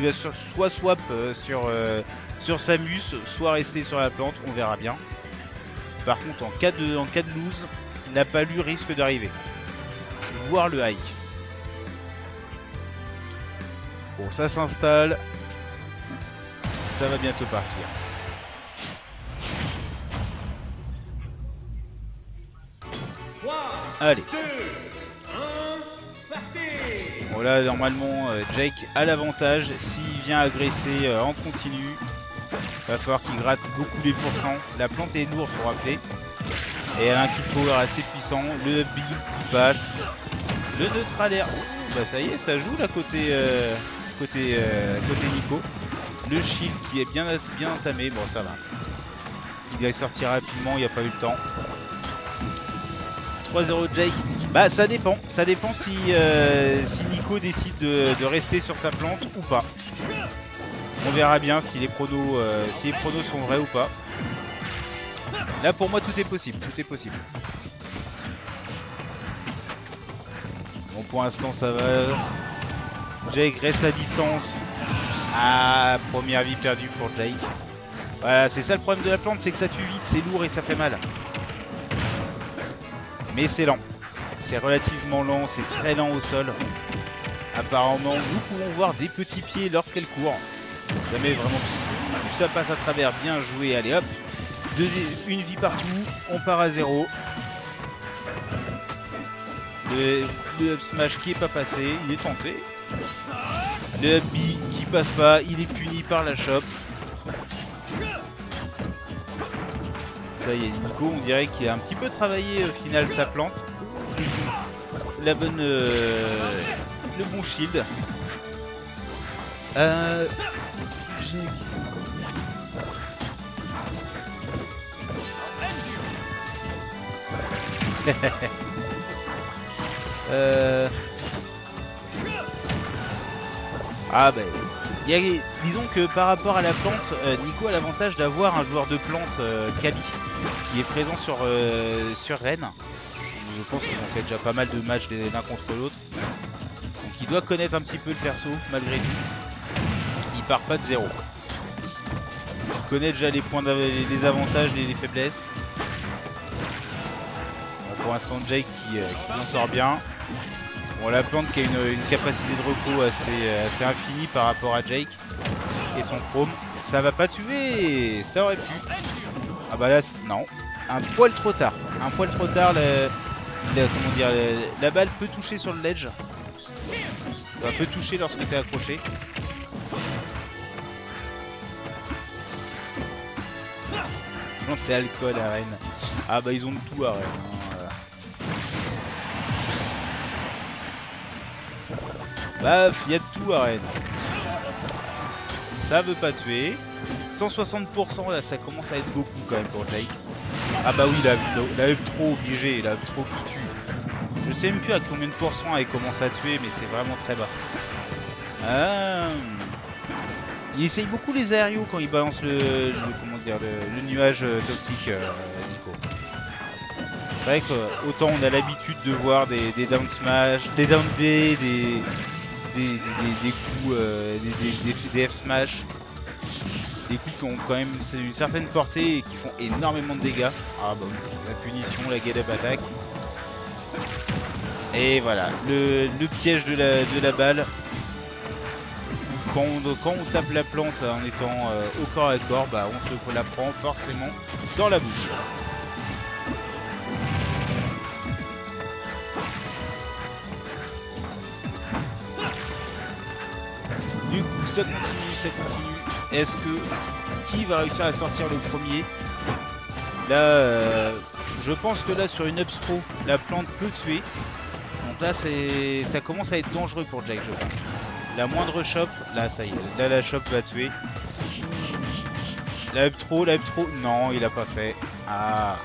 il va soit swap sur Samus, soit rester sur la plante, on verra bien. Par contre, en cas de lose, la palu risque d'arriver. Voir le hike. Bon, ça s'installe. Ça va bientôt partir. Allez. Bon là normalement Jake a l'avantage. S'il vient agresser en continu, va falloir qu'il gratte beaucoup les pourcents. La plante est lourde pour rappeler. Et elle a un kill power assez puissant. Le B qui passe. Le neutral air. Bah ça y est, ça joue là côté Nico. Le shield qui est bien entamé. Bon ça va. Il est sorti rapidement, il n'y a pas eu le temps. 3-0 Jake. Bah ça dépend si décide de rester sur sa plante ou pas. On verra bien si les pronos sont vrais ou pas. Là pour moi tout est possible, Bon pour l'instant ça va. Jake reste à distance. Ah, première vie perdue pour Jake. Voilà, c'est ça le problème de la plante, c'est que ça tue vite, c'est lourd et ça fait mal. Mais c'est lent. C'est relativement lent, c'est très lent au sol. Apparemment, nous pouvons voir des petits pieds lorsqu'elle court. Jamais vraiment tout ça passe à travers. Bien joué, allez hop. Une vie partout, on part à 0. Le up smash qui est pas passé, il est tenté. Le up B qui passe pas, il est puni par la chope. Ça y est, Nico, on dirait qu'il a un petit peu travaillé au final sa plante. Le bon shield. Ah ben, disons que par rapport à la plante, Nico a l'avantage d'avoir un joueur de plante Kali qui est présent sur Rennes. Je pense qu'ils ont fait déjà pas mal de matchs l'un contre l'autre. Donc il doit connaître un petit peu le perso malgré tout. Il part pas de 0. Il connaît déjà les points, les avantages et les faiblesses. Bon, pour l'instant Jake qui s'en sort bien. Bon, la plante qui a une capacité de repos assez infinie par rapport à Jake et son chrome. Ça va pas tuer, ça aurait pu. Ah bah là, non. Un poil trop tard. La balle peut toucher sur le ledge. Elle peut toucher lorsque tu es accroché. Planter alcool à Rennes. Ah bah ils ont tout à Rennes. Baf, il y a de tout à Rennes. Ça veut pas tuer. 160% là, ça commence à être beaucoup quand même pour Jake. Ah bah oui, la up trop obligé, la up trop qui tue. Je sais même plus à combien de pourcents elle commence à tuer, mais c'est vraiment très bas. Il essaye beaucoup les aériaux quand il balance le nuage toxique, Nico. C'est vrai qu'autant on a l'habitude de voir des down smash, des down B, des coups, des F smash, des coups qui ont quand même une certaine portée et qui font énormément de dégâts. Ah bah oui, la punition, la get up attack. Et voilà, le piège de la balle. Quand on tape la plante en étant au corps à corps, bah on se la prend forcément dans la bouche. Du coup ça continue. Est-ce que qui va réussir à sortir le premier? Là je pense que là sur une upstro la plante peut tuer. Donc là ça commence à être dangereux pour Jake, je pense. La moindre chop, là ça y est, là la chop va tuer. La up trop, non il a pas fait. Ah,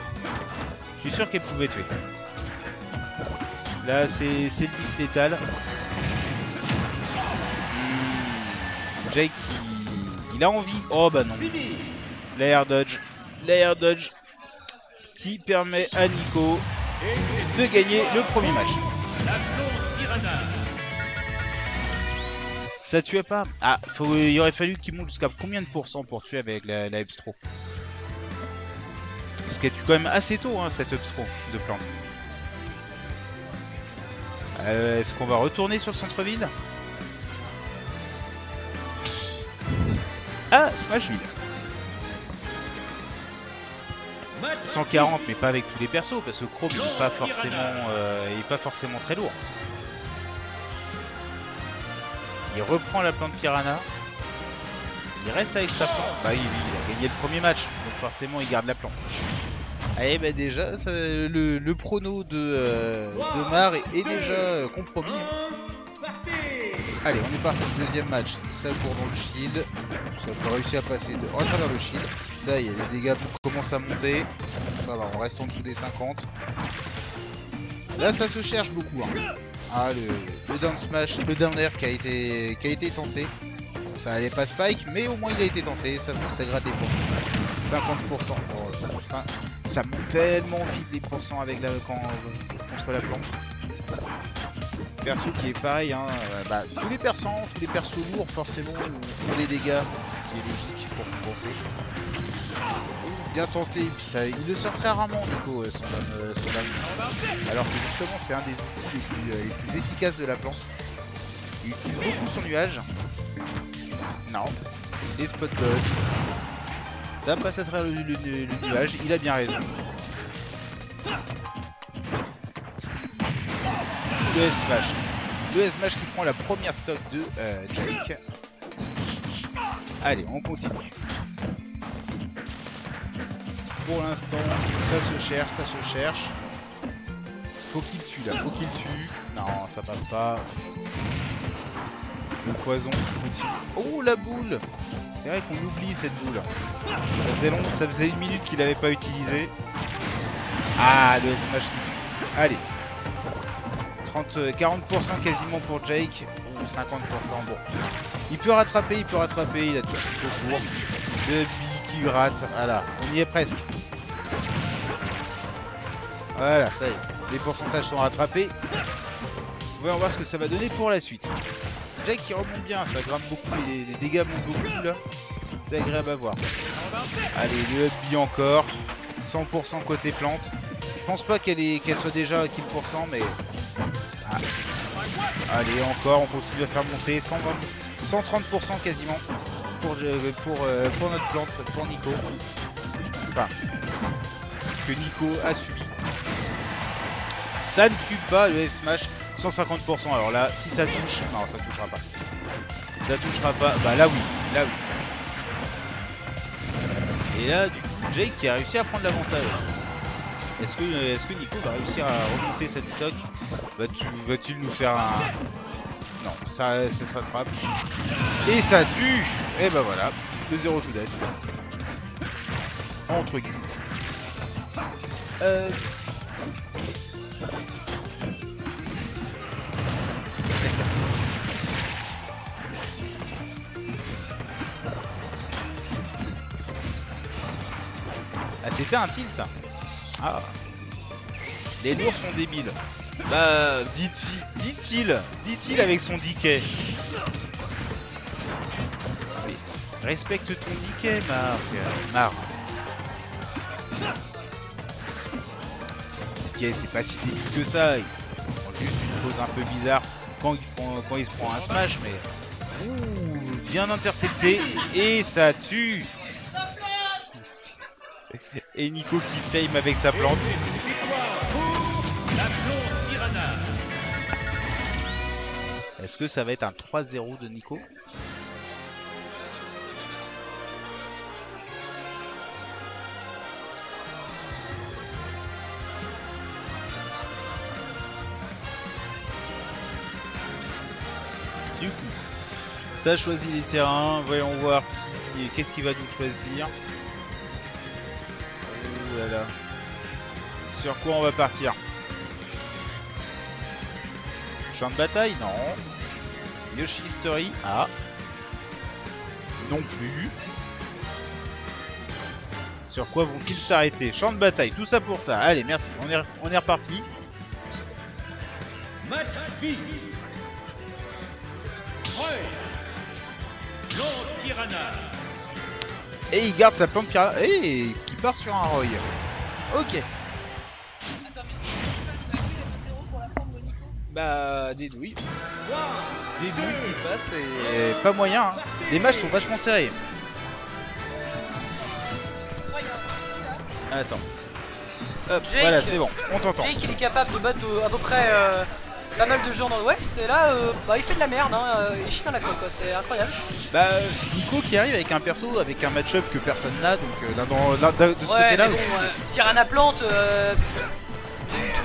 je suis sûr qu'elle pouvait tuer. Là c'est le vice létal. Jake il a envie, oh bah non. L'air dodge qui permet à Nico de gagner le premier match. Ça tuait pas. Ah, il aurait fallu qu'il monte jusqu'à combien de pourcents pour tuer avec la Upstro? Ce qui tue quand même assez tôt, hein, cette Upstro de plante. Est-ce qu'on va retourner sur le centre-ville? Ah, Smashville. 140, mais pas avec tous les persos, parce que Chrome il est pas forcément très lourd. Il reprend la plante Piranha. Il reste avec sa plante. Bah oui, il a gagné le premier match, donc forcément il garde la plante. Allez, bah déjà, le prono de Mar est déjà compromis. Allez, on est parti, deuxième match. Ça court dans le shield. Ça peut réussir à passer à travers le shield. Ça y est, les dégâts commencent à monter. Ça va, on reste en dessous des 50. Là, ça se cherche beaucoup. Hein. Ah, le down smash, le down air qui a été tenté. Ça n'allait pas spike, mais au moins il a été tenté. Ça gratte des pourcents. 50%. Oh, ça monte tellement vite les pourcents avec contre la plante. Perso qui est pareil, hein, bah, tous les persos lourds forcément ont des dégâts, ce qui est logique pour compenser. Bien tenté, et puis ça, il le sort très rarement Nico, son dame. Alors que justement c'est un des outils les plus efficaces de la plante. Il utilise beaucoup son nuage. Non, les spot dodge. Ça passe à travers le nuage, il a bien raison. Le S-Smash. Le S-Smash qui prend la première stock de Jake. Allez, on continue. Pour l'instant, ça se cherche. Faut qu'il tue là, faut qu'il tue. Non, ça passe pas. Le poison qui continue. Oh, la boule! C'est vrai qu'on oublie cette boule. Ça faisait 1 minute qu'il n'avait pas utilisé. Ah, le S-Smash qui tue. Allez. 40% quasiment pour Jake, ou 50%, bon. Il peut rattraper, il a tout trop court. Le B qui gratte, voilà, on y est presque. Voilà, ça y est, les pourcentages sont rattrapés. Voyons voir ce que ça va donner pour la suite. Jake qui remonte bien, ça grimpe beaucoup, les dégâts montent beaucoup là. C'est agréable à voir. Allez, le B encore, 100% côté plante. Je pense pas qu'elle soit déjà à 100%, mais... Ah. Allez, encore, on continue à faire monter 130% quasiment pour notre plante, pour Nico. Enfin, que Nico a subi. Ça ne tue pas le F-Smash, 150%. Alors là, si ça touche, non, ça touchera pas. Ça touchera pas, bah là oui, là oui. Et là, du coup, Jake qui a réussi à prendre l'avantage. Est-ce que Nico va réussir à remonter cette stock? Va-t-il nous faire un... Non, ça s'attrape. Et ça tue. Et bah voilà, le 0 to death. Entre guillemets. Ah, c'était un tilt ça. Ah. Les lourds sont débiles. Bah, dit-il avec son diquet. Oui. Respecte ton diquet, Mar. Diquet, c'est pas si débile que ça. Il prend juste une pose un peu bizarre quand il se prend un smash, mais... Ouh, bien intercepté. Et ça tue. Et Nico qui flame avec sa plante. Est-ce que ça va être un 3-0 de Nico? Du coup, ça choisit les terrains. Voyons voir qu'est-ce qu'il va nous choisir. Oh là là. Sur quoi on va partir? Champ de bataille? Non. Yoshi Story? Ah. Non plus. Sur quoi vont-ils s'arrêter? Champ de bataille, tout ça pour ça. Allez, merci. On est reparti. Et il garde sa plante piranha. Et qui part sur un Roy. Ok. Attends, mais qu'est-ce qui se passe là? Il y a 2-0 pour la plante de Nico. Bah, des douilles. Des douilles qui passent et pas moyen. Hein. Les matchs sont vachement serrés. Je crois qu'il y a un souci là. Attends. Hop, Jake. voilà, c'est bon, on t'entend. Jake il est capable de battre à peu près pas mal de gens dans l'Ouest et là bah, il fait de la merde, hein, il chie dans la colle quoi, c'est incroyable. Bah, c'est Nico qui arrive avec un perso, avec un match-up que personne n'a, donc de ce côté-là mais aussi. bon, Piranha Plante,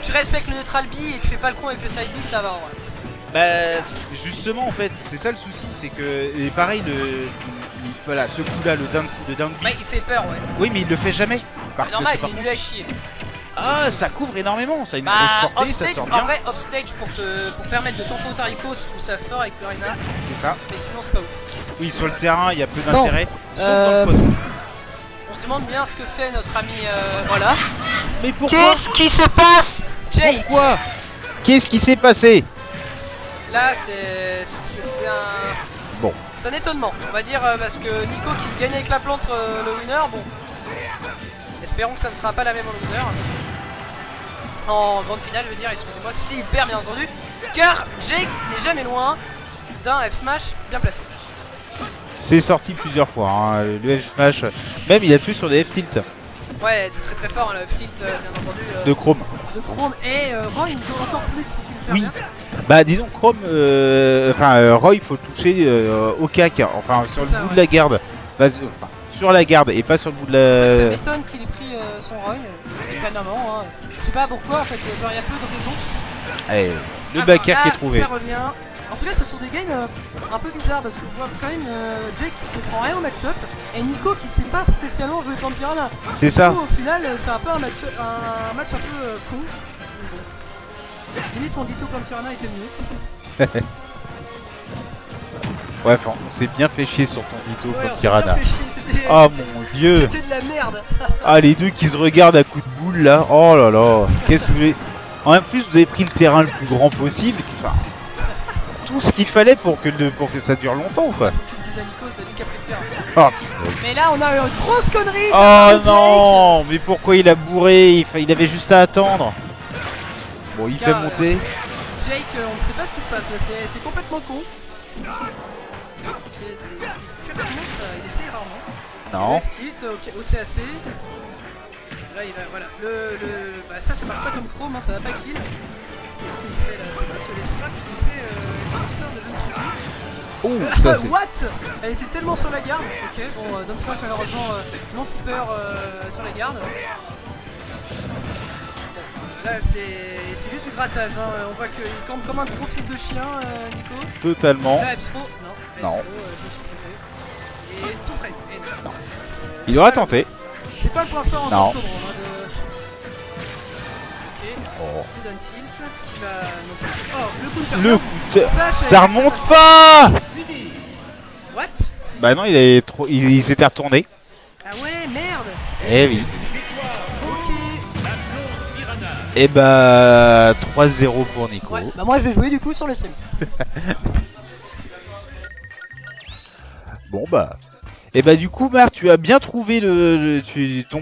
tu respectes le neutral B et tu fais pas le con avec le side B, ça va en vrai. Bah, justement, en fait, c'est ça le souci, c'est que, et pareil, voilà, ce coup-là, le down B. Bah, il fait peur, ouais. Oui, mais il le fait jamais. C'est normal, il est nul à chier. Ah, ça couvre énormément, ça a une Bah, grosse portée, ça offstage, sort bien. en vrai, offstage pour permettre de tempo ta riposte, je trouve ça fort avec Piranha, C'est ça. mais sinon c'est pas ouf. Oui, sur le terrain, il y a peu Bon, d'intérêt, sauf dans le poison. On se demande bien ce que fait notre ami, voilà. Mais pourquoi? Qu'est-ce qui se passe, Jake? Pourquoi? Qu'est-ce qui s'est passé? Là, c'est un... Bon. C'est un étonnement, on va dire, parce que Nico qui gagne avec la plante le winner, bon. Espérons que ça ne sera pas la même en loser. En grande finale, je veux dire, excusez-moi, s'il perd bien entendu, car Jake n'est jamais loin d'un F-Smash bien placé. C'est sorti plusieurs fois, hein, le F-Smash, même il a tué sur des F-Tilt Ouais, c'est très très fort, hein, le F-Tilt, bien entendu. de Chrome. De Chrome, et Roy, il peut encore plus si tu le fais Oui, bien. bah disons Chrome, Roy, il faut toucher au cac, enfin sur le Ça, bout de ouais. la garde, enfin, sur la garde et pas sur le bout de Ça la... m'étonne qu'il ait pris son Roy, étonnamment, hein. Je sais pas pourquoi, en fait, il y a peu de raisons. Allez, le Ah, backer là, qui est trouvé. Ça revient. En tout cas, ce sont des games un peu bizarres parce que je vois quand même Jake qui comprend rien au match-up et Nico qui sait pas spécialement jouer Plante Piranha. C'est ça. Du coup, au final, c'est un peu un match un peu con. Mais bon. Limite, mon Ditto Plante Piranha était mieux. Ouais, enfin, on s'est bien fait chier sur ton Vito Ouais, comme on s'est Piranha. bien fait chier, c'était- Oh mon dieu. C'était de la merde. Ah, les deux qui se regardent à coups de boule là. Oh là là. Qu'est-ce que vous voulez. En plus, vous avez pris le terrain le plus grand possible. Enfin, tout ce qu'il fallait pour que ça dure longtemps quoi. Tu me dis à Nico, c'est lui qui a pris le terrain. Oh putain. Mais là, on a eu une grosse connerie. Oh de non. Mais pourquoi il a bourré? Il avait juste à attendre. Bon, il fait Car, monter. Jake, on ne sait pas ce qui se passe là, c'est complètement con. Qu'est-ce qu'il fait? Il fait rarement ça, il essaye rarement. Non. Petite, au CAC. Là il va, voilà. Bah ça marche pas comme Chrome, hein, ça va pas kill. Qu'est-ce qu'il fait là? C'est pas sur les straps, il fait une sort de je ne sais où. Oh, ça c'est. What? Elle était tellement sur la garde. Ok, bon, Dunspark malheureusement non-keeper sur la garde. Là c'est juste du grattage, hein. On voit qu'il campe comme un gros fils de chien, Nico. Totalement. Là, Epsro, non, Non. Epsro, je me suis trompé. Et tout près. Et non. Il aura tenté. C'est pas le point fort en Non. octobre, hein, de... Ok, Oh. coup d'un tilt qui va... non plus. Oh, le coup de Le ferme. coup de... Ça, je savais Ça pas remonte que ça passait. pas. What? Bah non, il s'était retourné. Ah ouais, merde. Eh oui. Ok. Et bah 3-0 pour Nico. Ouais, bah moi je vais jouer du coup sur le stream. Bon bah. Et bah du coup Marc, tu as bien trouvé ton